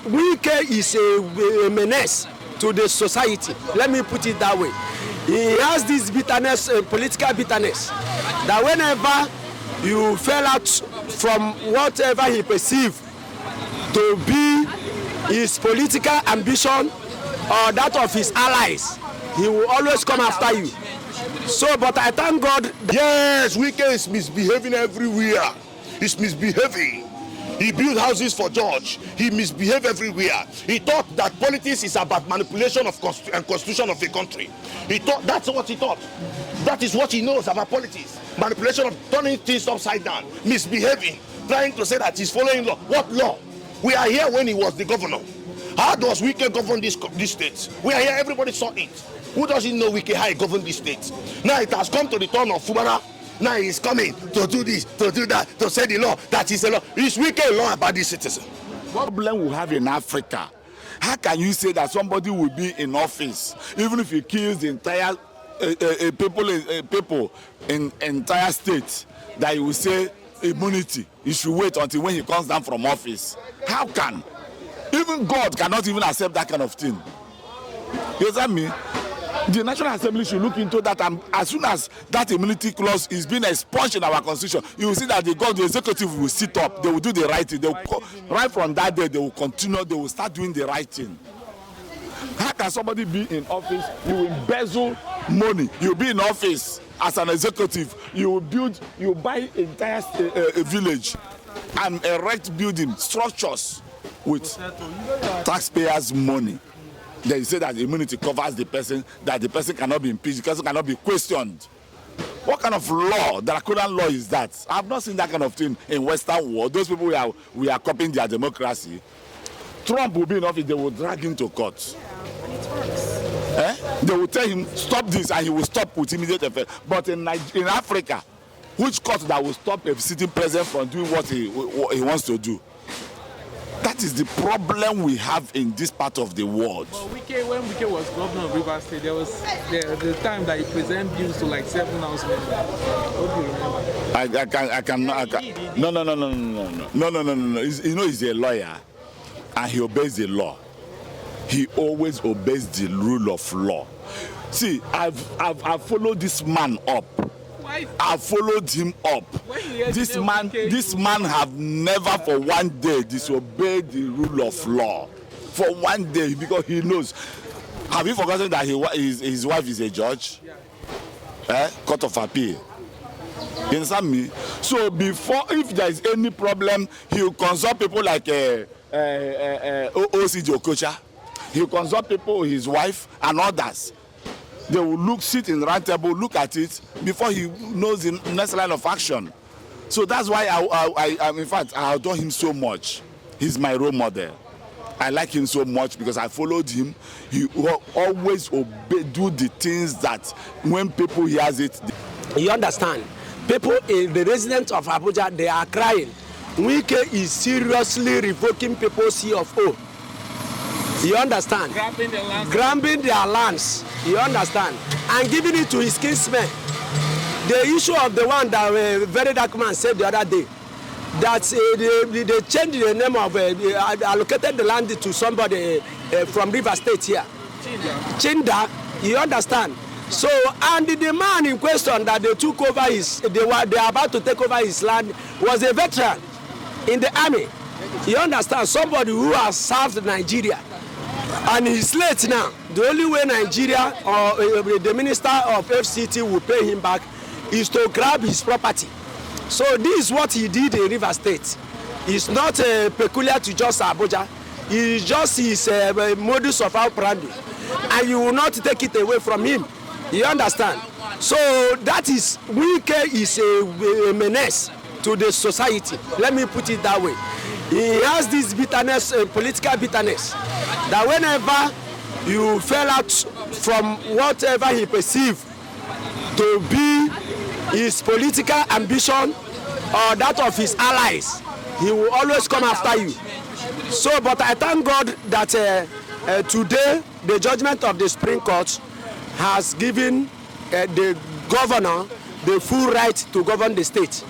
Wike is a menace to the society. Let me put it that way. He has this bitterness, political bitterness, that whenever you fell out from whatever he perceived to be his political ambition or that of his allies, he will always come after you. So, but I thank God. Yes, Wike is misbehaving everywhere. He's misbehaving. He built houses for George. He misbehaved everywhere. He thought that politics is about manipulation of and constitution of a country. He thought that's what he thought. That is what he knows about politics. Manipulation of turning things upside down, misbehaving, trying to say that he's following law. What law? We are here when he was the governor. How does Wike govern this state? We are here, everybody saw it. Who doesn't know Wike how he governed this state? Now it has come to the turn of Fubara. Now he's coming to do this, to do that, to say the law, that is a law. Is Wike a law about this citizen? What problem we have in Africa? How can you say that somebody will be in office, even if he kills the entire people in entire state, that you will say immunity? You should wait until when he comes down from office. How can? Even God cannot even accept that kind of thing. You understand me? The National Assembly should look into that, and as soon as that immunity clause is being expunged in our constitution, you will see that the executive will sit up, they will do the right thing. They will, right from that day, they will continue, they will start doing the right thing. How can somebody be in office, you will embezzle money, you will be in office as an executive, you will build, you will buy entire village and erect building structures with taxpayers' money. Then you say that the immunity covers the person, that the person cannot be impeached, the person cannot be questioned. What kind of law, draconian law is that? I have not seen that kind of thing in Western world. Those people we are copying their democracy. Trump will be in office, they will drag him to court. They will tell him, stop this, and he will stop with immediate effect. But in Africa, which court that will stop a sitting president from doing what he wants to do? That is the problem we have in this part of the world. But when Wike was governor of Rivers State, there was the time that he presented bills to like 7 house members. What do you remember? No. You know, he's a lawyer, and he obeys the law. He always obeys the rule of law. See, I've followed this man up. I followed him up. This man have never for one day disobeyed the rule of law. For one day, because he knows. Have you forgotten that his wife is a judge? Court of appeal. You understand me? So before, if there is any problem, he will consult people like OCJ Okocha. He will consult people, his wife and others. They will sit in the round table, look at it before he knows the next line of action. So that's why I in fact, I adore him so much. He's my role model. I like him so much because I followed him. He always do the things that when people hears it. You understand? People in the residents of Abuja, they are crying. Wike is seriously revoking people's C of O. You understand? Grabbing their lands. You understand? And giving it to his kinsmen. The issue of the one that very dark man said the other day, that they changed the name of, allocated the land to somebody from Rivers State here. Chinda. You understand? So, and the man in question that they took over they are about to take over his land was a veteran in the army. You understand? Somebody who has served Nigeria. And he's late now. The only way Nigeria or the minister of FCT will pay him back is to grab his property. So this is what he did in Rivers State. It's not peculiar to just Abuja. It's just his modus of operandi. And you will not take it away from him. You understand? So that is, Wike is a menace to the society. Let me put it that way. He has this bitterness, political bitterness, that whenever you fell out from whatever he perceived to be his political ambition or that of his allies, he will always come after you. So, but I thank God that today the judgment of the Supreme Court has given the governor the full right to govern the state.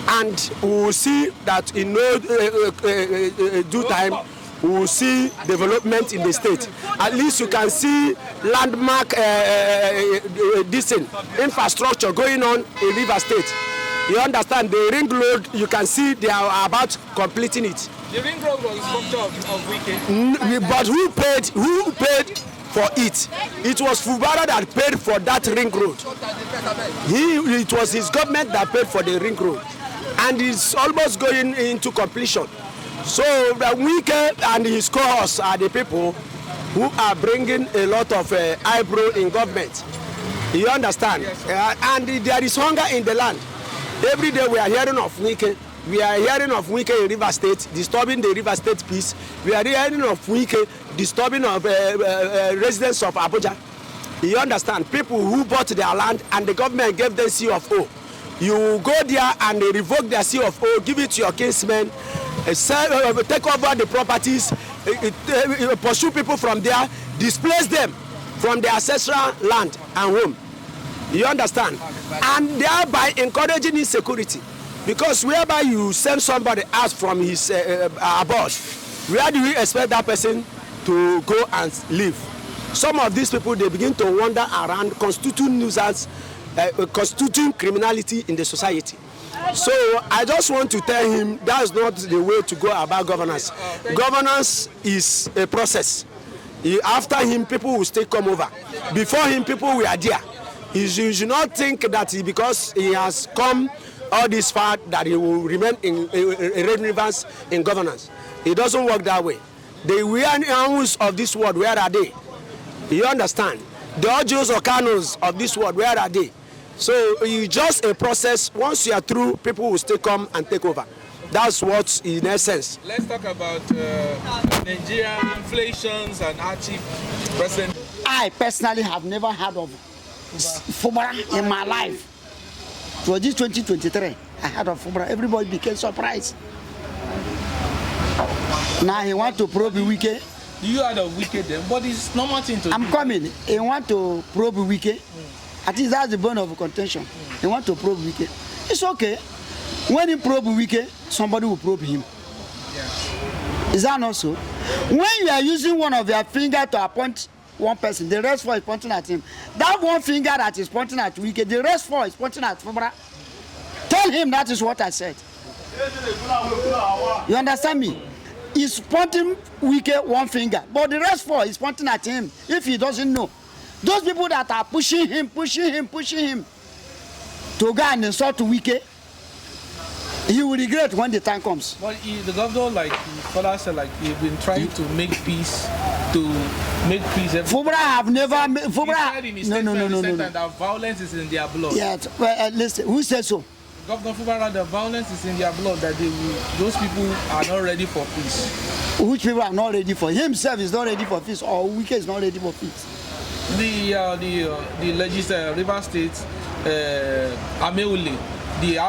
And we will see that in no due time, we will see development in the state. At least you can see landmark infrastructure going on in Rivers State. You understand? The ring road, you can see they are about completing it. The ring road was structure of Wike. But who paid for it? It was Fubara that paid for that ring road. It was his government that paid for the ring road, and it's almost going into completion. So Wike and his cohorts are the people who are bringing a lot of eyebrow in government. You understand? Yes, and there is hunger in the land. Every day we are hearing of Wike. We are hearing of Wike in Rivers State, disturbing the Rivers State peace. We are hearing of Wike disturbing of residents of Abuja. You understand? People who bought their land and the government gave them C of O. You go there and they revoke their C of O, give it to your kinsmen, take over the properties, pursue people from there, displace them from their ancestral land and home. You understand? And thereby encouraging insecurity. Because whereby you send somebody out from his abode, where do you expect that person to go and live? Some of these people, they begin to wander around, constituting nuisance, constituting criminality in the society. So I just want to tell him that's not the way to go about governance. Governance is a process. After him, people will still come over. Before him, people were there. You should not think that because he has come all this far that he will remain in relevance in governance. It doesn't work that way. The weirdos of this world, where are they? You understand? The Ojos or Kanos of this world, where are they? So it's just a process. Once you are through, people will still come and take over. That's what, in essence. Let's talk about Nigerian inflations and hardship. President. I personally have never heard of Fubara in my life. For this 2023, I heard of Fubara. Everybody became surprised. Now he want to probe Wike. You heard of Wike then, but it's normal thing to I'm coming. He want to probe Wike. I think that's the bone of contention. He want to probe Wike. It's okay. When he probe Wike, somebody will probe him. Yeah. Is that not so? When you are using one of your fingers to appoint one person, the rest four is pointing at him. That one finger that is pointing at Wike, the rest four is pointing at Fubara. Tell him that is what I said. You understand me? He's pointing Wike one finger, but the rest four is pointing at him if he doesn't know. Those people that are pushing him to go and insult Wike, he will regret when the time comes. But the governor, like Father said, like he's been trying to make peace, Fubara have never made. Fubara. No. That violence is in their blood. Yeah, well, listen. Who said so? Governor Fubara, the violence is in their blood. That those people are not ready for peace. Which people are not ready for? Himself is not ready for peace, or Wike is not ready for peace. The legislature, Rivers State, Ameule, the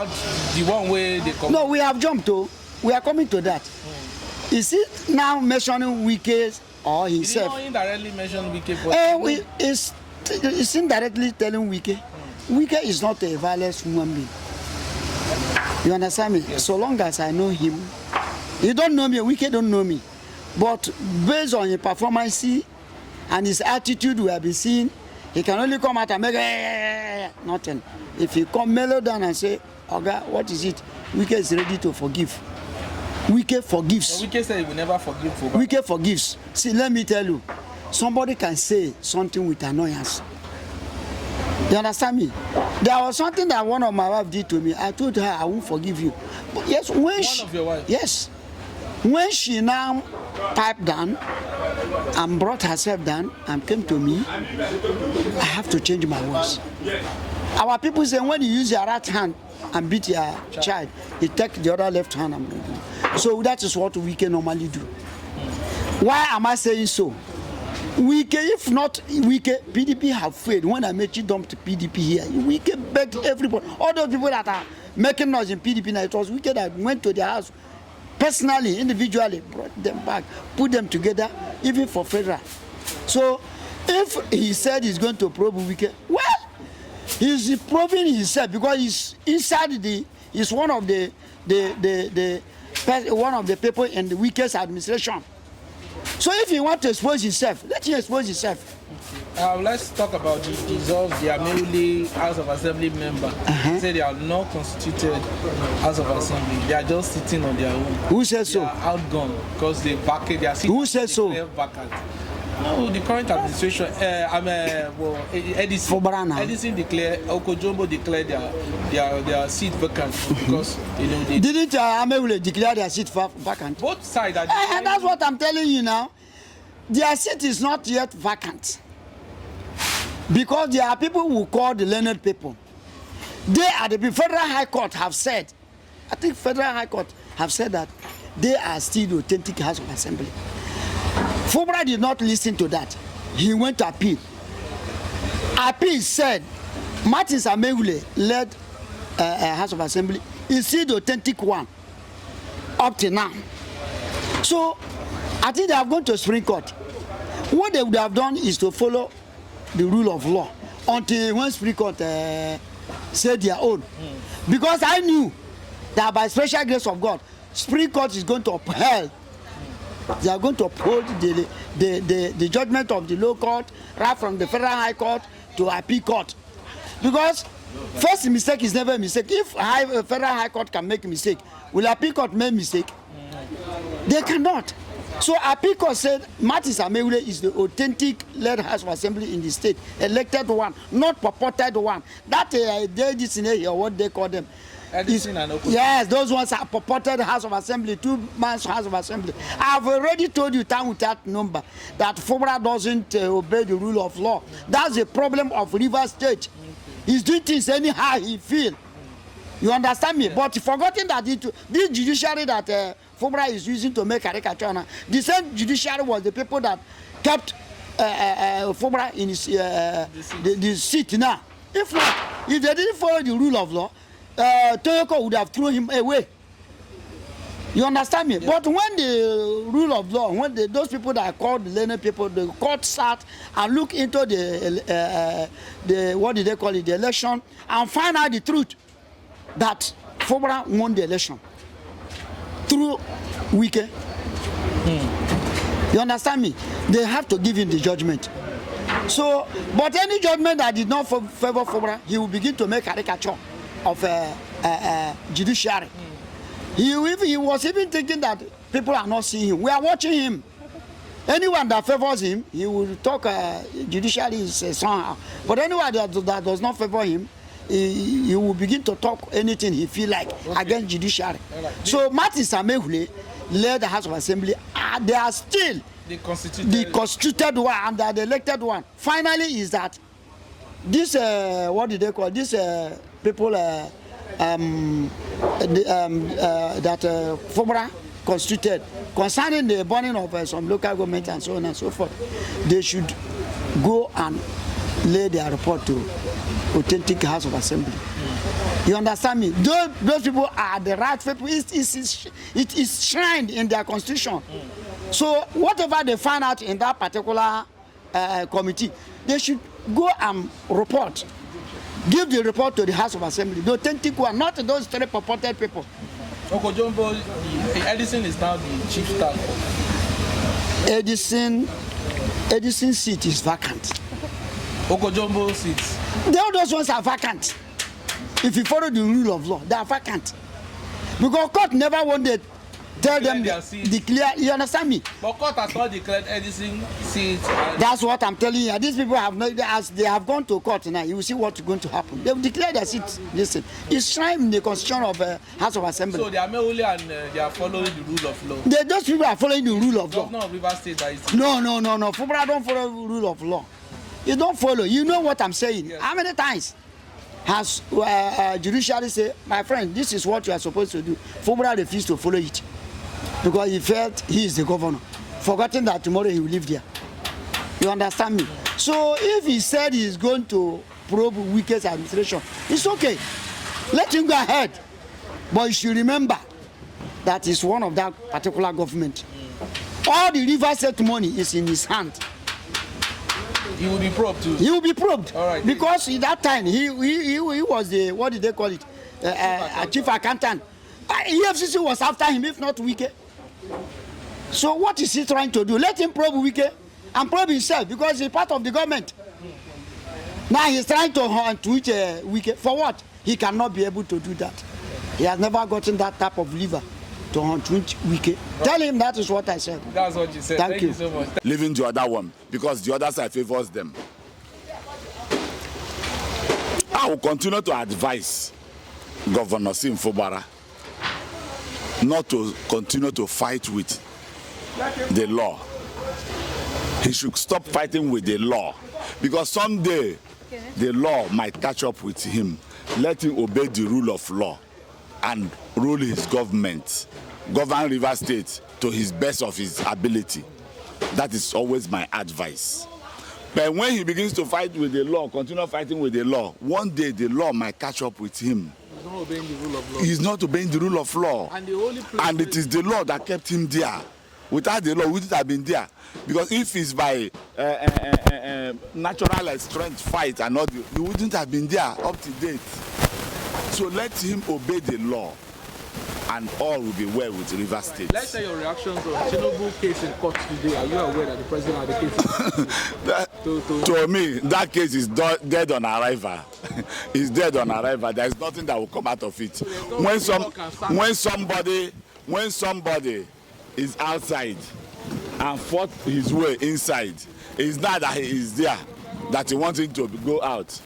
one way they come. No, we have jumped to. We are coming to that. Is it now mentioning Wike or himself? He did not indirectly mention Wike. It's indirectly telling Wike. Wike is not a violent human being. You understand me? Yes. So long as I know him, he don't know me. Wike don't know me, but based on his performance and his attitude we have been seeing, he can only come out and make nothing. If he come mellow down and say, "Oga, what is it?" Wike is ready to forgive. Wike forgives. Wike said he will never forgive. Wike forgives. See, let me tell you, somebody can say something with annoyance. You understand me? There was something that one of my wife did to me. I told her I won't forgive you. But yes, when one of your wife? Yes. When she now piped down and brought herself down and came to me, I have to change my words. Our people say when you use your right hand and beat your child, you take the other left hand and beat him. So that is what we can normally do. Why am I saying so? Wike, if not Wike, PDP have failed. When I met you dump to PDP here, Wike begged everybody. All those people that are making noise in PDP now, it was Wike that went to their house personally, individually, brought them back, put them together, even for federal. So if he said he's going to probe Wike, well, he's probing himself because he's inside he's one of the people in the Wike's administration. So if he want to expose himself, let him expose himself. Let's talk about the dissolved, they are mainly House of Assembly member. Say they are not constituted House of Assembly. They are just sitting on their own. Who says so? They are outgone because they vacate. They are sitting. Who says so? Vacant. No, the current administration. Edison. Edison declared. Okojombo declared their seat vacant because they didn't Amewule declare their seat vacant. Both sides are. And that's what I'm telling you now. Their seat is not yet vacant. Because there are people who call the learned people. They are the Federal High Court have said, I think Federal High Court have said that they are still the authentic House of Assembly. Fubara did not listen to that. He went to appeal. Appeal said Martin Amewule led House of Assembly is still the authentic one up to now. So I think they have gone to Supreme Court. What they would have done is to follow the rule of law until when Supreme Court said their own. Because I knew that by special grace of God, Supreme Court is going to uphold. They are going to uphold the judgment of the low court, right from the Federal High Court to appeal court. Because first mistake is never a mistake. If Federal High Court can make a mistake, will appeal court make a mistake? They cannot. So appeal court said Martin Amewule is the authentic led House of Assembly in the state, elected one, not purported one. That they this in here, what they call them. Yes, those ones are purported House of Assembly, 2 months House of Assembly. I've already told you time without number that Fubara doesn't obey the rule of law. That's the problem of Rivers State. He's doing things anyhow he feel. You understand me? Yeah. But forgetting that this judiciary that Fubara is using to make caricature now, the same judiciary was the people that kept Fubara in his the seat now. If they didn't follow the rule of law, Toyoko would have thrown him away. You understand me? Yeah. But when the rule of law, when those people that are called the learned people, the court sat and look into the what did they call it, the election, and find out the truth that Fubara won the election through Wike. You understand me? They have to give him the judgment. So, but any judgment that did not favor Fubara, he will begin to make caricature of judiciary. He was even thinking that people are not seeing him. We are watching him. Anyone that favors him, he will talk judiciary is somehow. But anyone that does not favor him, he will begin to talk anything he feel like against judiciary. Right. So Martin Amewule led the House of Assembly. They are still the constituted one and the elected one. Finally, is that this what did they call this people that Fubara constituted concerning the burning of some local government and so on and so forth? They should go and lay their report to authentic House of Assembly. You understand me? Those people are the right people. It is shrined in their constitution. So whatever they find out in that particular committee, they should go and report. Give the report to the House of Assembly, the authentic one, not those 3 purported people. Okojombo, Edison is now the chief staff. Edison's seat is vacant. Okojombo seats. All those ones are vacant. If you follow the rule of law, they are vacant. Because court never wanted to tell them declare. You understand me? But court has not declared Edison seats. That's what I'm telling you. These people have not, as they have gone to court now, you will see what's going to happen. They will declare their seats. Listen, it's shrined in the constitution of House of Assembly. So they are Amewule and they are following the rule of law. Those people are following the rule of law. Governor of Rivers State that is. No. Fubara don't follow the rule of law. You don't follow. You know what I'm saying. Yes. How many times has judiciary say, my friend, this is what you are supposed to do? Fubara refused to follow it because he felt he is the governor, forgetting that tomorrow he will live there. You understand me? So if he said he is going to probe Wike's administration, it's okay. Let him go ahead. But you should remember that he's one of that particular government. All the Rivers State money is in his hand. He will be probed too. He will be probed. All right. Because in that time he was the, what did they call it? Chief accountant. EFCC was after him, if not Wike. So what is he trying to do? Let him probe Wike and probe himself because he's part of the government. Now he's trying to hunt Wike. For what? He cannot be able to do that. He has never gotten that type of liver to hunt Wike. Tell him that is what I said. That's what you said. Thank you so much. Leaving the other one because the other side favors them. I will continue to advise Governor Fubara not to continue to fight with the law. He should stop fighting with the law because someday the law might catch up with him. Let him obey the rule of law and rule his government, govern Rivers State to his best of his ability. That is always my advice. But when he begins to fight with the law, continue fighting with the law, one day the law might catch up with him. He's not obeying the rule of law. He's not obeying the rule of law. And it is the law that kept him there. Without the law, we wouldn't have been there. Because if it's by natural strength fight and not, you wouldn't have been there up to date. So let him obey the law and all will be well with Rivers State. Let's say your reactions on Tinubu case in court today. Are you aware that the president had the case? To me, that case is dead on arrival. It's dead on arrival. There is nothing that will come out of it. When somebody is outside and fought his way inside, it's not that he is there that he wants him to go out.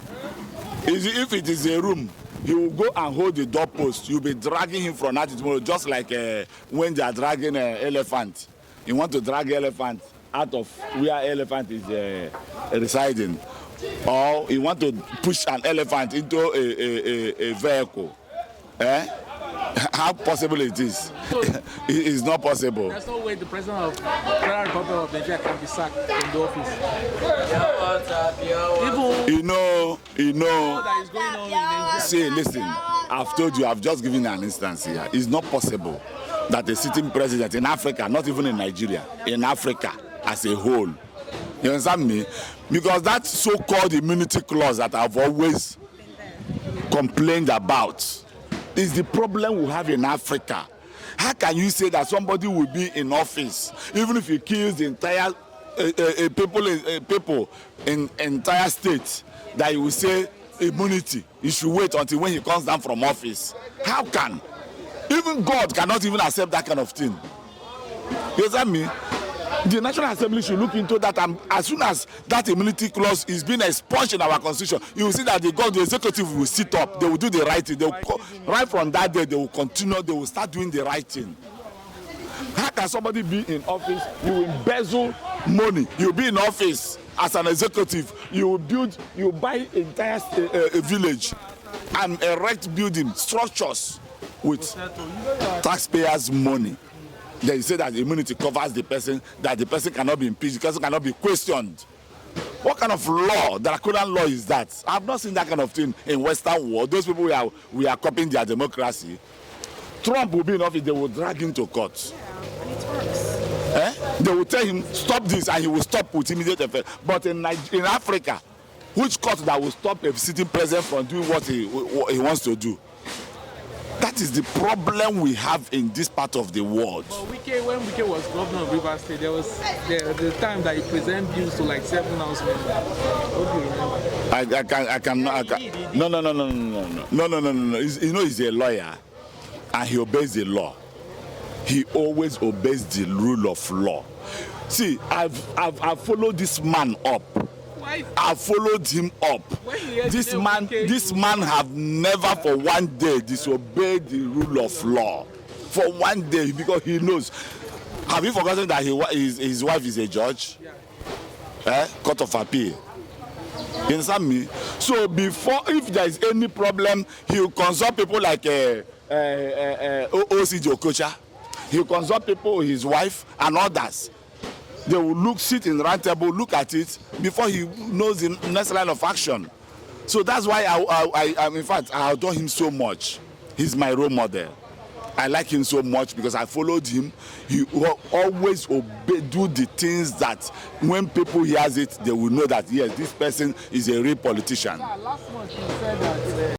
If it is a room, he will go and hold the doorpost. You'll be dragging him from that tomorrow, just like when they are dragging an elephant. You want to drag elephant out of where elephant is residing, or you want to push an elephant into a vehicle. How possible it is? It is not possible. There's no way the president of the Federal Republic of Nigeria can be sacked from the office. You know. That is going on in Nigeria. See, listen. I've told you. I've just given an instance here. It's not possible that a sitting president in Africa, not even in Nigeria, in Africa as a whole, you understand me? Because that so-called immunity clause that I've always complained about is the problem we have in Africa. How can you say that somebody will be in office even if he kills the entire people in entire state, that you will say immunity? You should wait until when he comes down from office. How can? Even God cannot even accept that kind of thing. You understand me? The National Assembly should look into that, and as soon as that immunity clause is being expunged in our constitution, you will see that the executive will sit up, they will do the right thing. Right from that day, they will continue, they will start doing the right thing. How can somebody be in office? You will embezzle money. You will be in office as an executive. You will buy entire village and erect building structures with taxpayers' money. Then you say that the immunity covers the person, that the person cannot be impeached, the person cannot be questioned. What kind of law, Draconian law, is that? I've not seen that kind of thing in Western world. Those people we are copying their democracy. Trump will be in office, they will drag him to court. They will tell him, stop this, and he will stop with immediate effect. But in Africa, which court that will stop a sitting president from doing what he wants to do? That is the problem we have in this part of the world. But when Wike was governor of Rivers State, there was the time that he presented bills to like 7 house members. What do you remember? No. He's a lawyer, and he obeys the law. He always obeys the rule of law. See, I've followed this man up. I followed him up. This man have never for one day disobeyed the rule of law. For one day, because he knows. Have you forgotten that his wife is a judge? Court of appeal. You understand me? So before, if there is any problem, he will consult people like O.C. Jokocha. He will consult people, his wife, and others. They will sit in the round table, look at it before he knows the next line of action. So that's why I in fact, I adore him so much. He's my role model. I like him so much because I followed him. He always do the things that when people hears it, they will know that yes, this person is a real politician. Last month you said that